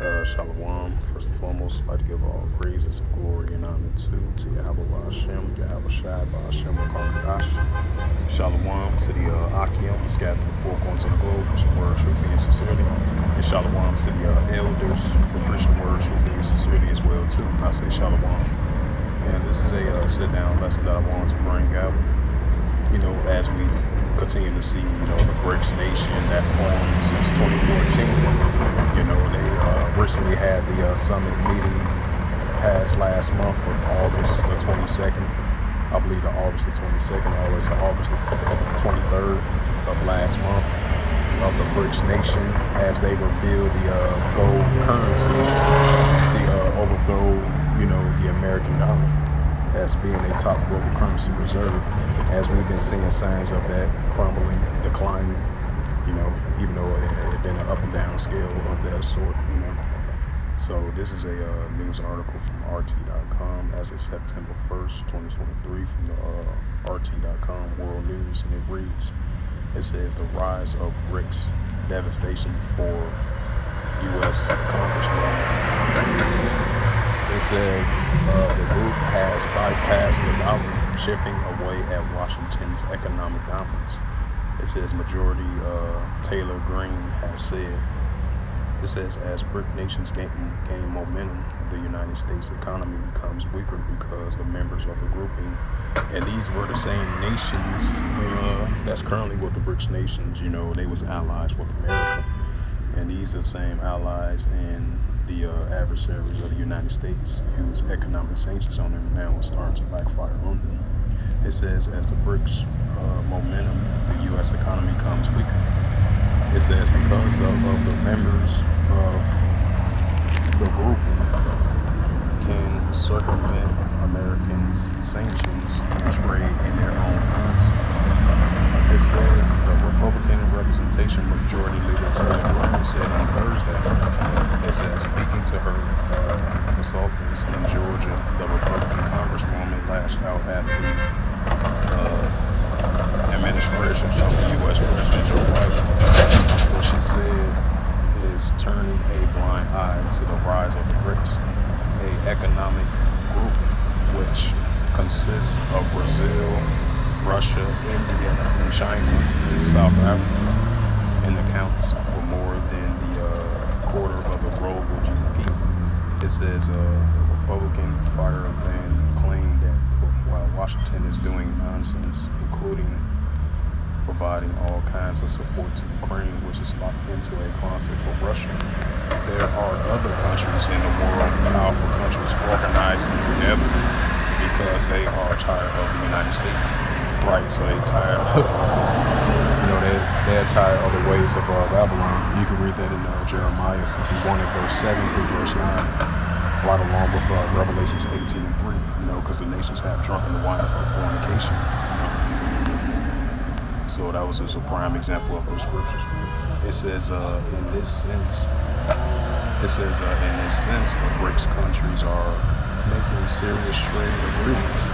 Shalom. First and foremost, I'd like to give all praises and glory and honor to Yahweh Ba'Hashem, Yahweh Shai Ba'Hashem, Kongradash. Shalom to the Akim, scattered to the four corners of the globe, preaching word truthfully and sincerely. And shalom to the elders for preaching word truthfully and sincerely as well too. And I say shalom. And this is a sit-down lesson that I wanted to bring out. As we continue to see, the BRICS nation that formed since 2014. They recently had the summit meeting past last month of August the 22nd. I believe the August the 22nd, all the way to August the 23rd of last month of the BRICS nation as they revealed the gold currency to overthrow, the American dollar as being a top global currency reserve, as we've been seeing signs of that crumbling, declining, even though it had been an up and down scale of that sort, So this is a news article from RT.com as of September 1st, 2023 from the RT.com World News, and it reads, it says, the rise of BRICS, devastation for U.S. congresswoman. It says the group has bypassed the dollar, chipping away at Washington's economic dominance. It says Majority Taylor Greene has said. It says as BRIC nations gain momentum, the United States economy becomes weaker because the members of the grouping, and these were the same nations that's currently with the BRICS nations. They was allies with America, and these are the same allies and the adversaries of the United States use economic sanctions on them now and starting to backfire on them. It says as the BRICS momentum, the U.S. economy becomes weaker. It says because of the members of the grouping can circumvent Americans' sanctions and trade in their own currency. It says the Republican Representation Majority Leader Taylor Greene said on Thursday, it says speaking to her consultants in Georgia, the Republican Congresswoman lashed out at the administration of the U.S. President Joe Biden. What she said is turning a blind eye to the rise of the BRICS, a economic group which consists of Brazil, Russia, India, and China, and South Africa, and accounts for more than the quarter of the global GDP. It says the Republican fireman claimed that while Washington is doing nonsense, including providing all kinds of support to Ukraine, which is locked into a conflict with Russia, there are other countries in the world, powerful countries, organizing together because they are tired of the United States. Right, so they tired of, they're tired of the ways of Babylon. You can read that in Jeremiah 51 and verse 7 through verse 9, right along with Revelations 18 and 3, because the nations have drunken the wine for fornication, So that was just a prime example of those scriptures. It says, in this sense, the BRICS countries are making serious trade agreements.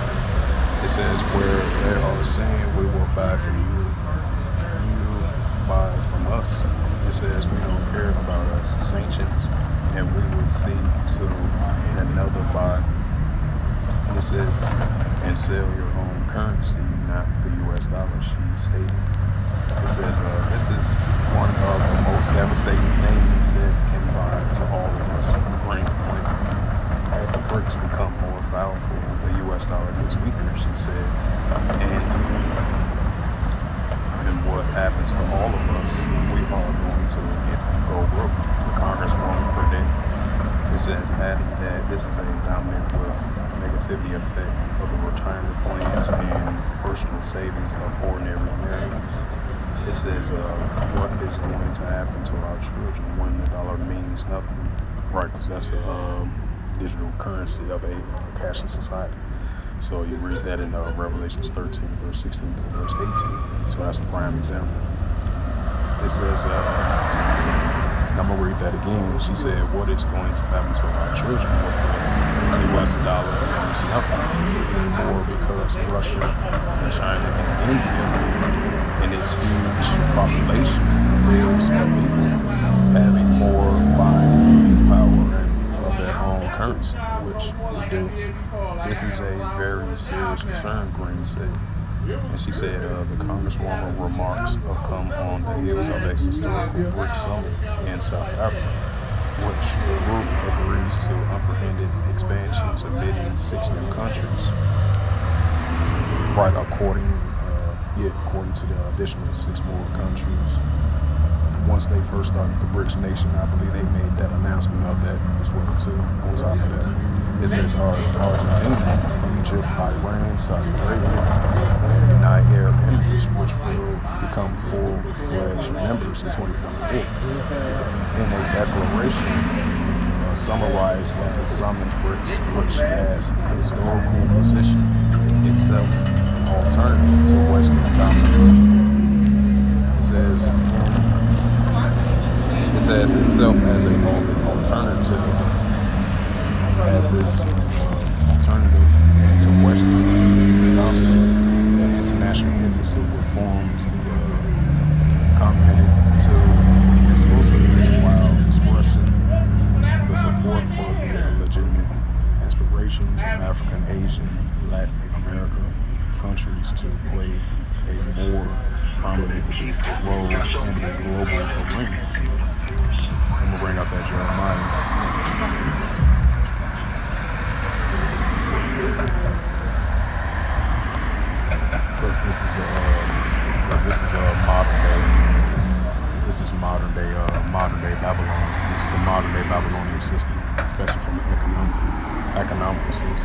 It says where they are saying we will buy from you, you buy from us. It says we don't care about us sanctions, and we will see to another buy. And it says, and sell your own currency, not the U.S. dollar, she stated. It says this is one of the most devastating things that can buy to all of us. Ukraine plan. As the BRICS become more powerful, the U.S. dollar gets weaker, she said. And what happens to all of us, we are going to go broke. The congresswoman predicted. It says, adding that this is a dominant with negativity effect of the retirement plans and personal savings of ordinary Americans. It says what is going to happen to our children when the dollar means nothing, right? Because that's a digital currency of a cashless society. So you read that in Revelations 13, verse 16 through verse 18. So that's a prime example. It says, I'm going to read that again. She said, what is going to happen to our children with the U.S. dollar means nothing anymore because Russia and China and India and its huge population bills and people having more buying power nations, which we do. This is a very serious concern, Green said. And she said the congresswoman remarks have come on the heels of a historical BRICS summit in South Africa, which the group agrees to unprecedented expansion to meeting 6 new countries. Right, according to the addition of 6 more countries. Once they first started the BRICS nation, I believe they made that announcement of that as well too. On top of that, it says Argentina, Egypt, Iran, Saudi Arabia, and the United Arab Emirates, which will become full-fledged members in 2024. In a declaration summarized the summit BRICS, which has a historical position itself an alternative to Western dominance. It says itself as an alternative, as this alternative to Western dominance, the international entity reforms the committed to exclusiveness while expressing the support for the legitimate aspirations of African, Asian, Latin America countries to play a more prominent role in the global arena. I'm gonna bring out that Jeremiah. Because this is modern day Babylon. This is the modern day Babylonian system, especially from the economical sense.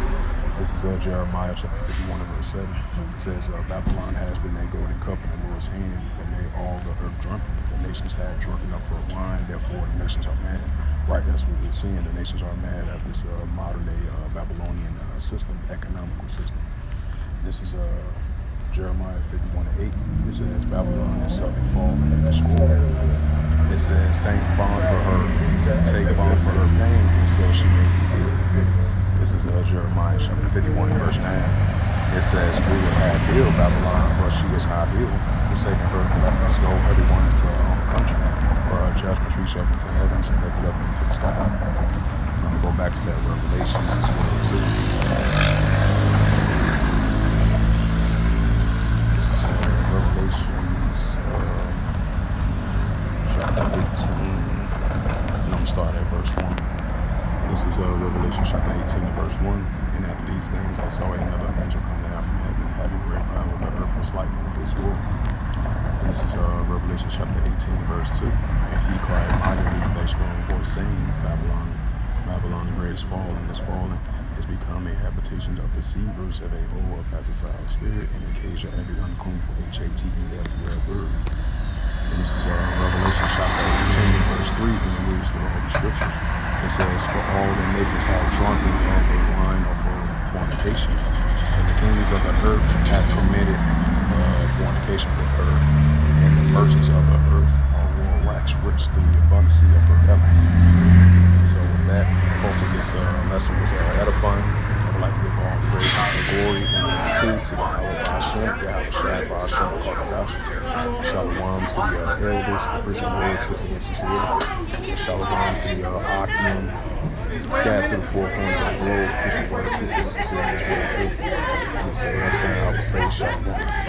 This is Jeremiah chapter 51 and verse 7. It says, Babylon has been a golden cup in the Lord's hand that made all the earth drunken. The nations have drunken up for wine, therefore the nations are mad. Right, that's what we're seeing. The nations are mad at this modern day Babylonian system, economical system. This is Jeremiah 51:8. It says, Babylon is suddenly fallen and destroyed. It says, take bond for her pain, and so she may be healed. This is Jeremiah chapter 51 and verse 9. It says, we will have healed Babylon, but she is not healed. Forsaking her, let us go, everyone into our own country. For our judgments reach up into heavens and lift it up into the sky. I'm going to go back to that Revelations as well too. This is Revelations chapter 18. And I'm going to start at verse 1. This is Revelation chapter 18 and verse 1. And after these things I saw another angel come down from heaven, having great power. The earth was lightened with his glory. And this is Revelation chapter 18 and verse 2. And he cried mightily with a strong voice, saying, Babylon, Babylon the great is fallen, has become a habitation of deceivers, of a hole of every foul spirit, and a cage of every unclean for HATEF red bird. And this is Revelation chapter 18 verse 3, and it reads through the Holy Scriptures. It says, for all the nations have drunken of the wine of fornication, and the kings of the earth have committed fornication with her, and the merchants of the earth will wax rich through the abundancy of her bellies. So with that, hopefully this lesson was edifying. I would like to give all the praise and glory and honor to Yahweh Ba'Shem, Yahweh Ba'Shem, Shalom to the elders for preaching the word, truth and sincerity. Shalom to the Akim, scattered through the 4 corners of the globe, preaching the word, truth and sincerity as well too. And so next time I will say Shalom.